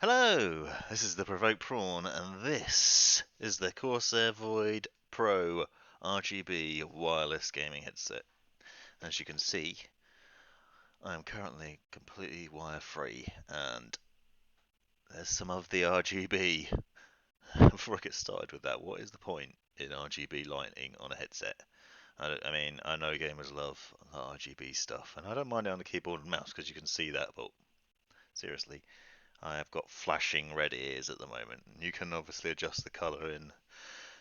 Hello, this is the Provoked Prawn, and this is the Corsair Void Pro RGB wireless gaming headset. As you can see, I am currently completely wire free, and there's some of the RGB. Before I get started with that, what is the point in RGB lighting on a headset? I mean, I know gamers love the RGB stuff, and I don't mind it on the keyboard and mouse because you can see that, but seriously, I have got flashing red ears at the moment. You can obviously adjust the colour in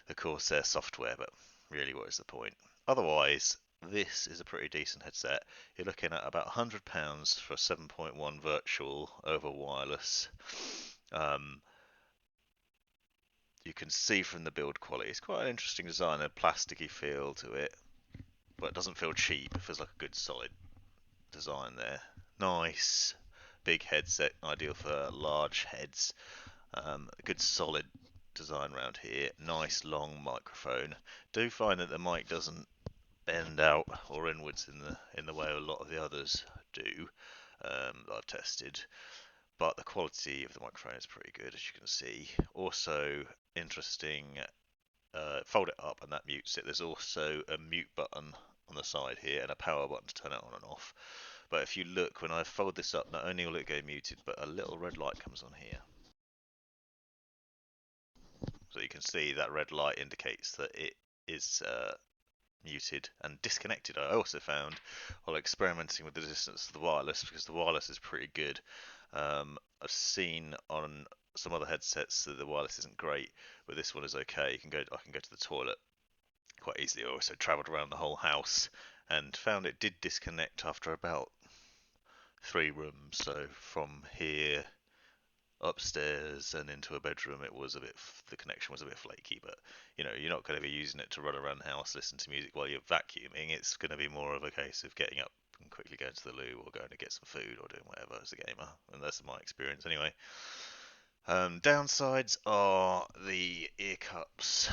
the Corsair software, but really, what is the point? Otherwise, this is a pretty decent headset. You're looking at about £100 for a 7.1 virtual over wireless. Um, you can see from the build quality, it's quite an interesting design, a plasticky feel to it, but it doesn't feel cheap. It feels like a good solid design there. Nice big headset, ideal for large heads. A good solid design around here. Nice long microphone. Do find that the mic doesn't bend out or inwards in the way a lot of the others do that I've tested. But the quality of the microphone is pretty good, as you can see. Also interesting. Fold it up and that mutes it. There's also a mute button on the side here and a power button to turn it on and off. But if you look, when I fold this up, not only will it go muted, but a little red light comes on here. So you can see that red light indicates that it is muted and disconnected. I also found while experimenting with the distance of the wireless, because the wireless is pretty good. I've seen on some other headsets that the wireless isn't great, but this one is okay. I can go to the toilet quite easily. I also travelled around the whole house and found it did disconnect after about 3 rooms. So from here upstairs and into a bedroom, the connection was a bit flaky. But you're not going to be using it to run around the house, listen to music while you're vacuuming. It's going to be more of a case of getting up and quickly going to the loo or going to get some food or doing whatever as a gamer, and that's my experience anyway. Downsides are the ear cups,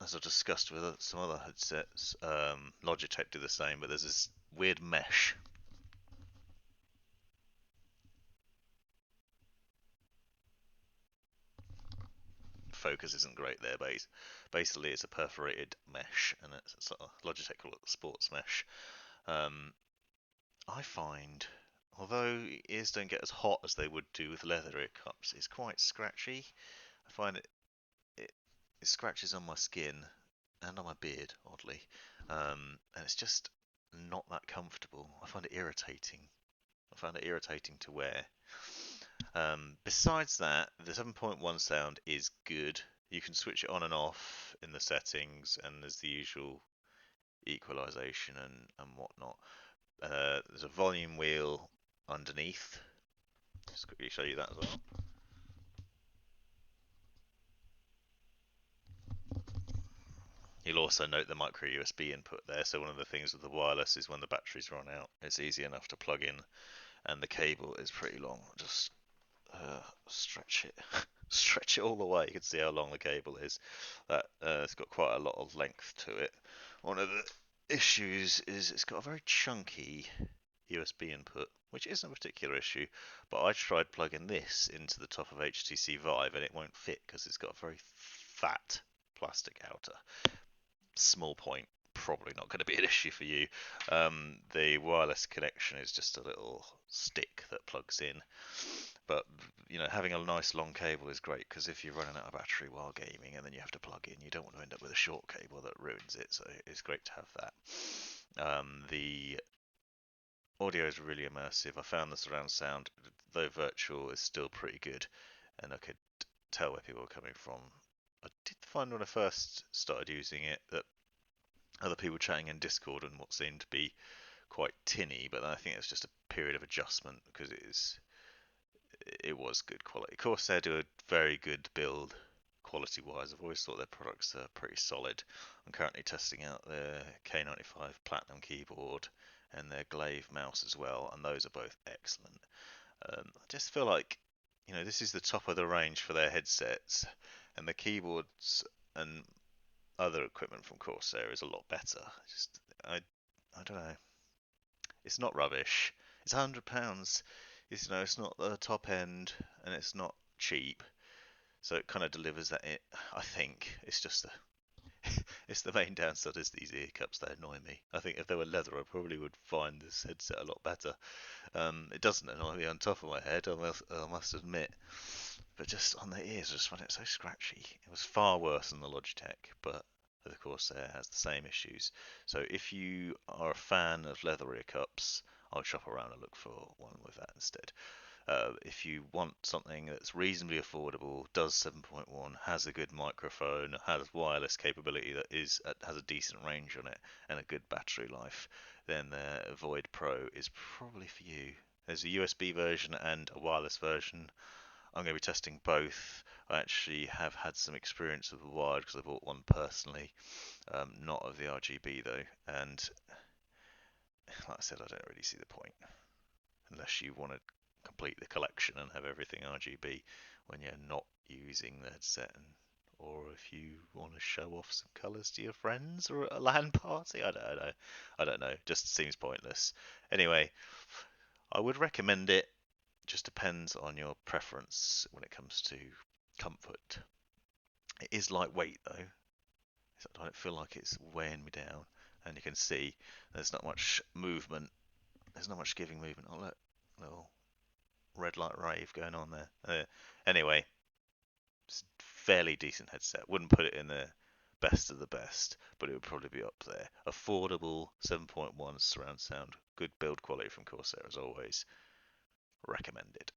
as I've discussed with some other headsets. Logitech do the same, but there's this weird mesh. Focus isn't great there, basically it's a perforated mesh, and it's sort of Logitech call it sports mesh. Um, I find, although ears don't get as hot as they would do with leather ear cups, it's quite scratchy. I find it, it scratches on my skin and on my beard, oddly, and it's just not that comfortable. I find it irritating. I find it irritating to wear. Besides that, the 7.1 sound is good. You can switch it on and off in the settings, and there's the usual equalization and whatnot. There's a volume wheel underneath. Just quickly show you that as well. You'll also note the micro USB input there. So one of the things with the wireless is when the batteries run out, it's easy enough to plug in, and the cable is pretty long. Just stretch it, stretch it all the way. You can see how long the cable is. That it's got quite a lot of length to it. One of the issues is it's got a very chunky USB input, which isn't a particular issue, but I tried plugging this into the top of HTC Vive and it won't fit because it's got a very fat plastic outer. Small point, probably not going to be an issue for you. The wireless connection is just a little stick that plugs in, but having a nice long cable is great because if you're running out of battery while gaming and then you have to plug in, you don't want to end up with a short cable that ruins it. So it's great to have that. The audio is really immersive. I found the surround sound, though virtual, is still pretty good, and I could tell where people were coming from. I did find when I first started using it that other people chatting in Discord and what seemed to be quite tinny, but I think it's just a period of adjustment because it was good quality. Of course, they do a very good build quality wise. I've always thought their products are pretty solid. I'm currently testing out their K95 Platinum keyboard and their Glaive mouse as well, and those are both excellent. I just feel like this is the top of the range for their headsets, and the keyboards and other equipment from Corsair is a lot better. I don't know. It's not rubbish. It's £100. it's not the top end and it's not cheap, so it kind of delivers that. I think it's just it's the main downside is these ear cups. They annoy me. I think if they were leather, I probably would find this headset a lot better. It doesn't annoy me on top of my head, I must admit, but just on the ears, I just find it so scratchy. It was far worse than the Logitech, but the Corsair has the same issues. So if you are a fan of leather ear cups, I'll shop around and look for one with that instead. If you want something that's reasonably affordable, does 7.1, has a good microphone, has wireless capability that has a decent range on it, and a good battery life, then the Void Pro is probably for you. There's a USB version and a wireless version. I'm going to be testing both. I actually have had some experience with the wired because I bought one personally, not of the RGB though. And like I said, I don't really see the point unless you want to complete the collection and have everything RGB when you're not using the headset, or if you want to show off some colours to your friends or at a LAN party. I don't know. I don't know. Just seems pointless. Anyway, I would recommend it. Just depends on your preference when it comes to comfort. It is lightweight though. I don't feel like it's weighing me down. And you can see there's not much movement. There's not much giving movement. Oh look, little red light rave going on there. Anyway, it's fairly decent headset. Wouldn't put it in the best of the best, but it would probably be up there. Affordable 7.1 surround sound, good build quality from Corsair as always. Recommended.